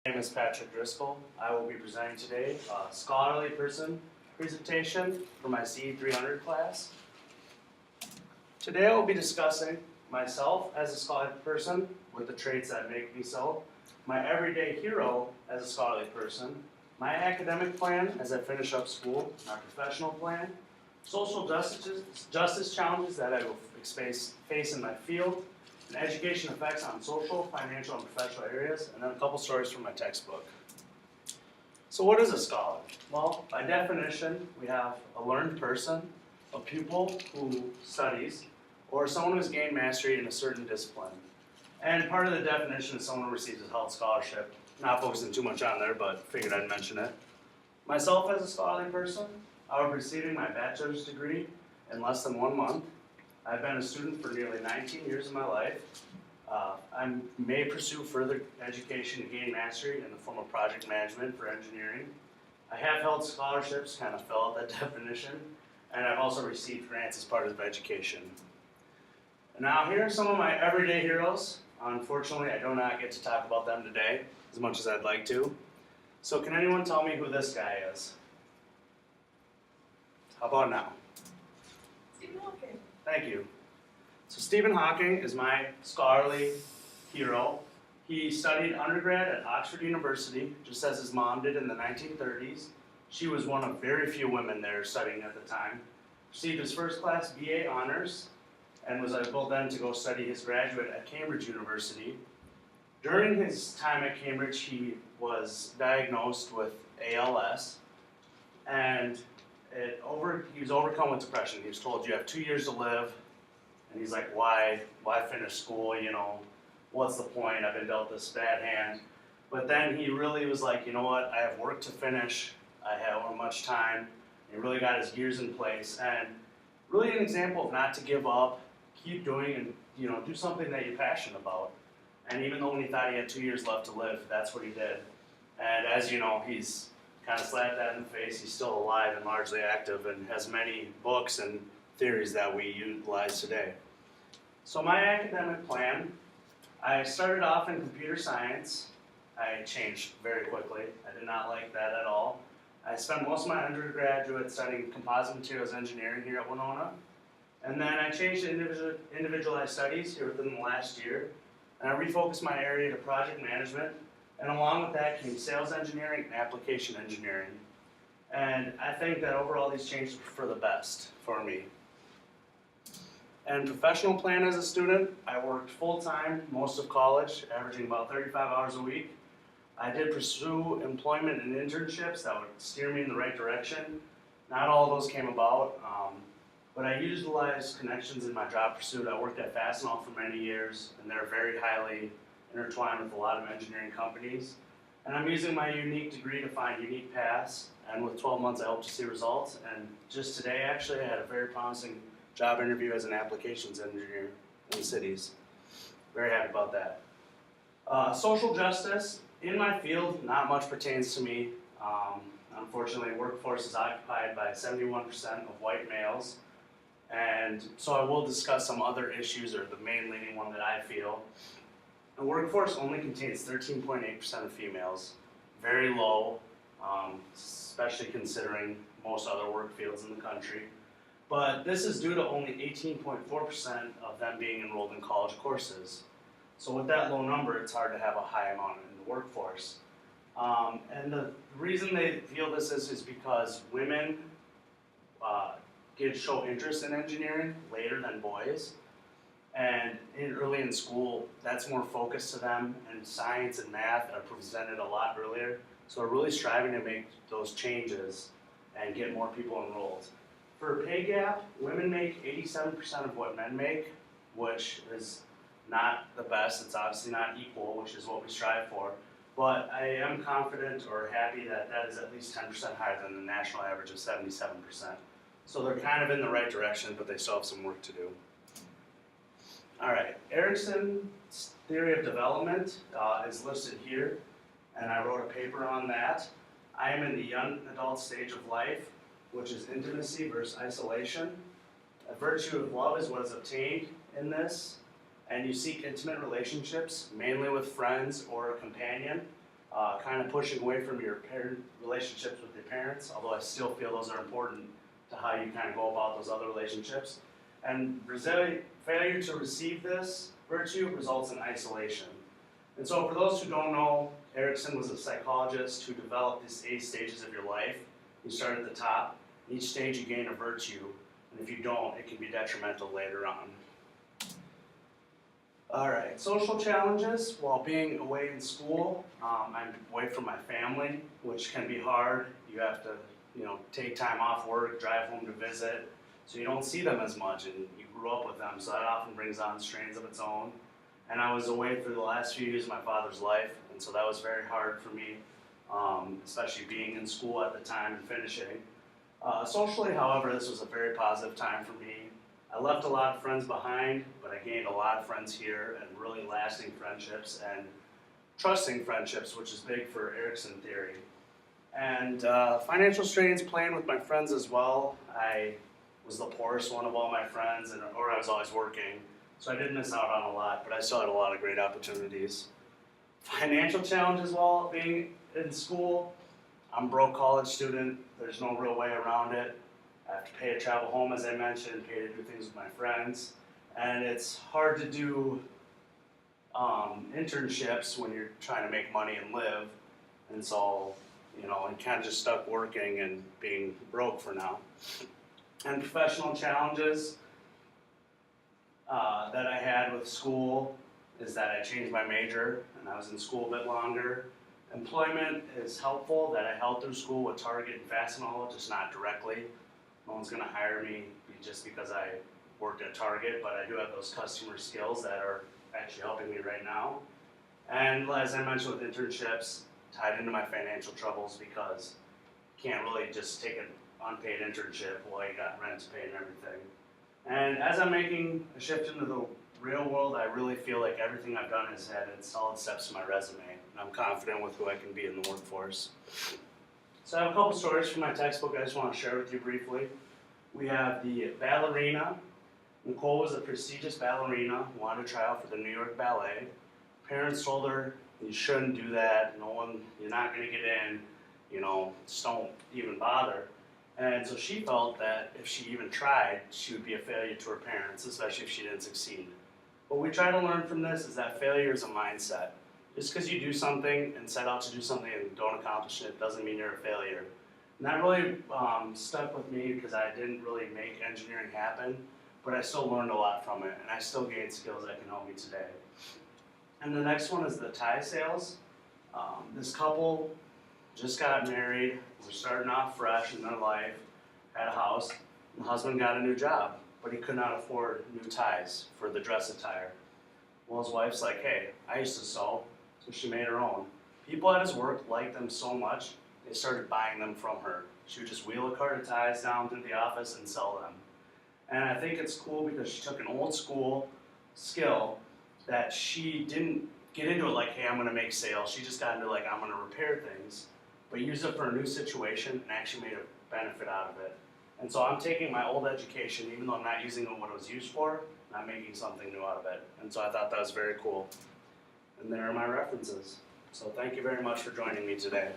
My name is Patrick Driscoll. I will be presenting today a scholarly person presentation for my CE 300 class. Today I will be discussing myself as a scholarly person with the traits that make me so, my everyday hero as a scholarly person, my academic plan as I finish up school, my professional plan, social justice challenges that I will face in my field, and education effects on social, financial, and professional areas, and then a couple stories from my textbook. So what is a scholar? Well, by definition, we have a learned person, a pupil who studies, or someone who's gained mastery in a certain discipline. And part of the definition is someone who receives a health scholarship. Not focusing too much on there, but figured I'd mention it. Myself as a scholarly person, I will be receiving my bachelor's degree in less than 1 month. I've been a student for nearly 19 years of my life. I may pursue further education to gain mastery in the form of project management for engineering. I have held scholarships, kind of fill out that definition, and I've also received grants as part of education. And now here are some of my everyday heroes. Unfortunately, I do not get to talk about them today as much as I'd like to. So can anyone tell me who this guy is? How about now? Stephen Hawking. Thank you. So Stephen Hawking is my scholarly hero. He studied undergrad at Oxford University, just as his mom did in the 1930s. She was one of very few women there studying at the time. Received his first class BA honors and was able then to go study his graduate at Cambridge University. During his time at Cambridge, he was diagnosed with ALS, and he was overcome with depression. He was told, you have 2 years to live. And he's like, why finish school, what's the point? I've been dealt this bad hand. But then he really was like, you know what, I have work to finish. I have much time. He really got his gears in place. And really an example of not to give up, keep doing, and do something that you're passionate about. And even though when he thought he had 2 years left to live, that's what he did. And as you know, he's kind of slapped that in the face. He's still alive and largely active and has many books and theories that we utilize today. So my academic plan, I started off in computer science. I changed very quickly. I did not like that at all. I spent most of my undergraduate studying composite materials engineering here at Winona. And then I changed to individualized studies here within the last year. And I refocused my area to project management. And along with that came sales engineering and application engineering. And I think that overall these changes were for the best for me. And professional plan as a student, I worked full-time most of college, averaging about 35 hours a week. I did pursue employment and internships that would steer me in the right direction. Not all of those came about, but I utilized connections in my job pursuit. I worked at Fastenal for many years, and they're very highly intertwined with a lot of engineering companies. And I'm using my unique degree to find unique paths, and with 12 months I hope to see results. And just today, actually, I had a very promising job interview as an applications engineer in the cities. Very happy about that. Social justice, in my field, not much pertains to me. Unfortunately, workforce is occupied by 71% of white males. And so I will discuss some other issues, or the main leading one that I feel. The workforce only contains 13.8% of females, very low, especially considering most other work fields in the country. But this is due to only 18.4% of them being enrolled in college courses. So with that low number, it's hard to have a high amount in the workforce. And the reason they feel this is because women show interest in engineering later than boys. And early in school, that's more focused to them, and science and math are presented a lot earlier. So we're really striving to make those changes and get more people enrolled. For a pay gap, women make 87% of what men make, which is not the best. It's obviously not equal, which is what we strive for. But I am confident or happy that that is at least 10% higher than the national average of 77%. So they're kind of in the right direction, but they still have some work to do. All right, Erickson's theory of development is listed here, and I wrote a paper on that. I am in the young adult stage of life, which is intimacy versus isolation. A virtue of love is what is obtained in this, and you seek intimate relationships, mainly with friends or a companion. kind of pushing away from your parent relationships with your parents, although I still feel those are important to how you kind of go about those other relationships. And failure to receive this virtue results in isolation. And so for those who don't know, Erickson was a psychologist who developed these 8 stages of your life. You start at the top. Each stage you gain a virtue, and if you don't, it can be detrimental later on. All right, social challenges. While being away in school, I'm away from my family, which can be hard. You have to, take time off work, drive home to visit, so you don't see them as much, and you grew up with them, so that often brings on strains of its own. And I was away for the last few years of my father's life, and so that was very hard for me, especially being in school at the time and finishing. Socially, however, this was a very positive time for me. I left a lot of friends behind, but I gained a lot of friends here and really lasting friendships and trusting friendships, which is big for Erickson theory. And financial strains playing with my friends as well. I was the poorest one of all my friends, or I was always working, so I did miss out on a lot, but I still had a lot of great opportunities. Financial challenges while being in school. I'm a broke college student. There's no real way around it. I have to pay to travel home, as I mentioned, pay to do things with my friends. And it's hard to do internships when you're trying to make money and live. And so, I'm kind of just stuck working and being broke for now. And professional challenges that I had with school is that I changed my major and I was in school a bit longer. Employment is helpful, that I held through school with Target and Fastenal, just not directly. No one's going to hire me just because I worked at Target, but I do have those customer skills that are actually helping me right now. And as I mentioned with internships, tied into my financial troubles because you can't really just take an unpaid internship while you got rent to pay and everything. And as I'm making a shift into the real world, I really feel like everything I've done has added solid steps to my resume. And I'm confident with who I can be in the workforce. So I have a couple stories from my textbook I just want to share with you briefly. We have the ballerina. Nicole was a prestigious ballerina, wanted to try out for the New York Ballet. Parents told her, you shouldn't do that, you're not going to get in, just don't even bother. And so she felt that if she even tried, she would be a failure to her parents, especially if she didn't succeed. What we try to learn from this is that failure is a mindset. Just because you do something and set out to do something and don't accomplish it doesn't mean you're a failure. And that really stuck with me because I didn't really make engineering happen, but I still learned a lot from it, and I still gained skills that can help me today. And the next one is the tie sales. This couple just got married, were starting off fresh in their life, had a house, and the husband got a new job, but he could not afford new ties for the dress attire. Well, his wife's like, hey, I used to sew, so she made her own. People at his work liked them so much, they started buying them from her. She would just wheel a cart of ties down through the office and sell them. And I think it's cool because she took an old school skill that she didn't get into it like, hey, I'm gonna make sales. She just got into like, I'm gonna repair things, but used it for a new situation and actually made a benefit out of it. And so I'm taking my old education, even though I'm not using it what it was used for, and I'm making something new out of it. And so I thought that was very cool. And there are my references. So thank you very much for joining me today.